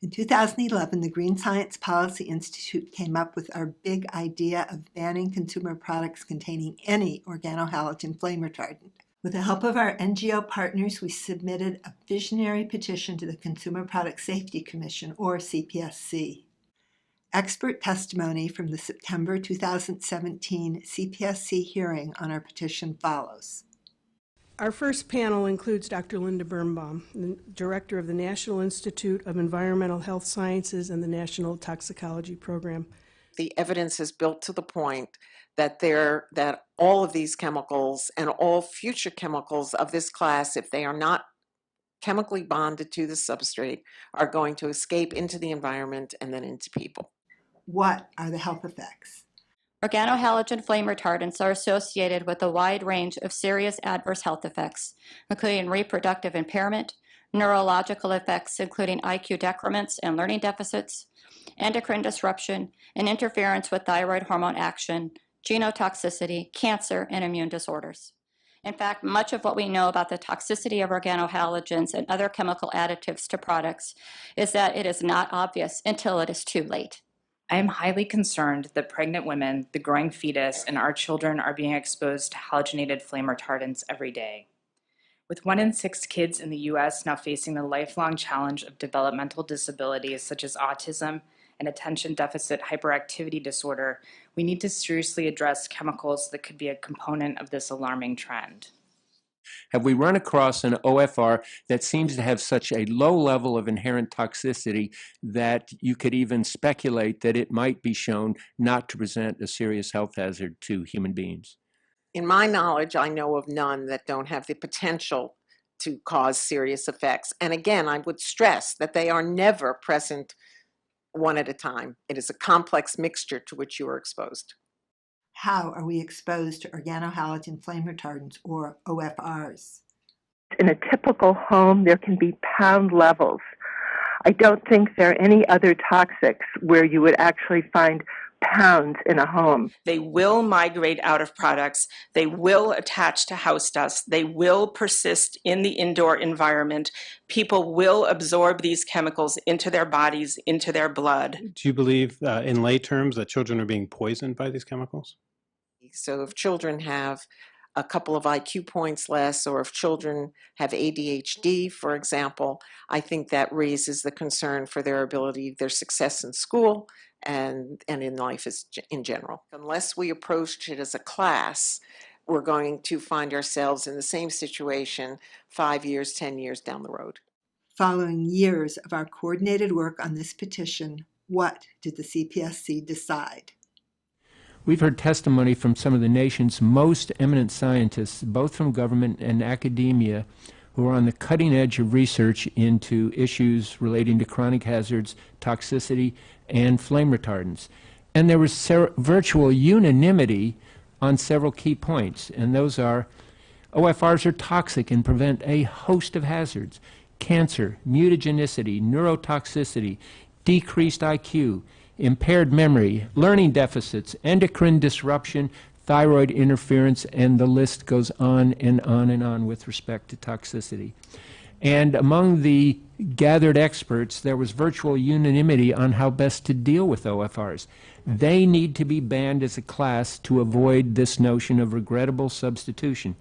In 2011, the Green Science Policy Institute came up with our big idea of banning consumer products containing any organohalogen flame retardant. With the help of our NGO partners, we submitted a visionary petition to the Consumer Product Safety Commission, or CPSC. Expert testimony from the September 2017 CPSC hearing on our petition follows. Our first panel includes Dr. Linda Birnbaum, the Director of the National Institute of Environmental Health Sciences and the National Toxicology Program. The evidence is built to the point that all of these chemicals and all future chemicals of this class, if they are not chemically bonded to the substrate, are going to escape into the environment and then into people. What are the health effects? Organohalogen flame retardants are associated with a wide range of serious adverse health effects, including reproductive impairment, neurological effects including IQ decrements and learning deficits, endocrine disruption, and interference with thyroid hormone action, genotoxicity, cancer, and immune disorders. In fact, much of what we know about the toxicity of organohalogens and other chemical additives to products is that it is not obvious until it is too late. I am highly concerned that pregnant women, the growing fetus, and our children are being exposed to halogenated flame retardants every day. With 1 in 6 kids in the U.S. now facing the lifelong challenge of developmental disabilities such as autism and attention deficit hyperactivity disorder, we need to seriously address chemicals that could be a component of this alarming trend. Have we run across an OFR that seems to have such a low level of inherent toxicity that you could even speculate that it might be shown not to present a serious health hazard to human beings? In my knowledge, I know of none that don't have the potential to cause serious effects. And again, I would stress that they are never present one at a time. It is a complex mixture to which you are exposed. How are we exposed to organohalogen flame retardants, or OFRs? In a typical home, there can be pound levels. I don't think there are any other toxics where you would actually find pounds in a home. They will migrate out of products. They will attach to house dust. They will persist in the indoor environment. People will absorb these chemicals into their bodies, into their blood. Do you believe, in lay terms, that children are being poisoned by these chemicals? So if children have a couple of IQ points less, or if children have ADHD, for example, I think that raises the concern for their ability, their success in school and in life in general. Unless we approach it as a class, we're going to find ourselves in the same situation 5 years, 10 years down the road. Following years of our coordinated work on this petition, what did the CPSC decide? We've heard testimony from some of the nation's most eminent scientists, both from government and academia, who are on the cutting edge of research into issues relating to chronic hazards, toxicity, and flame retardants. And there was virtual unanimity on several key points, and those are: OFRs are toxic and prevent a host of hazards: cancer, mutagenicity, neurotoxicity, decreased IQ, impaired memory, learning deficits, endocrine disruption, thyroid interference, and the list goes on and on and on with respect to toxicity. And among the gathered experts, there was virtual unanimity on how best to deal with OFRs. They need to be banned as a class to avoid this notion of regrettable substitution.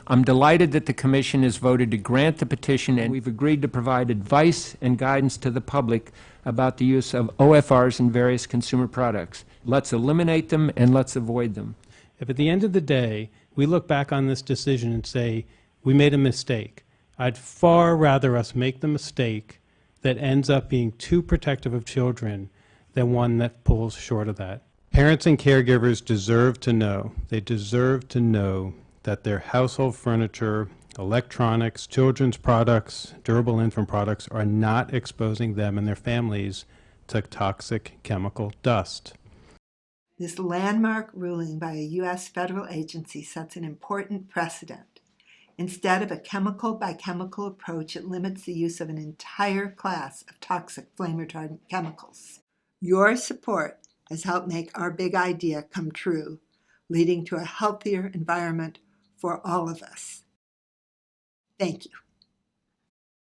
I'm delighted that the Commission has voted to grant the petition, and we've agreed to provide advice and guidance to the public about the use of OFRs in various consumer products. Let's eliminate them and let's avoid them. If at the end of the day, we look back on this decision and say, we made a mistake, I'd far rather us make the mistake that ends up being too protective of children than one that pulls short of that. Parents and caregivers deserve to know, they deserve to know that their household furniture, electronics, children's products, durable infant products are not exposing them and their families to toxic chemical dust. This landmark ruling by a U.S. federal agency sets an important precedent. Instead of a chemical-by-chemical approach, it limits the use of an entire class of toxic flame retardant chemicals. Your support has helped make our big idea come true, leading to a healthier environment for all of us. Thank you.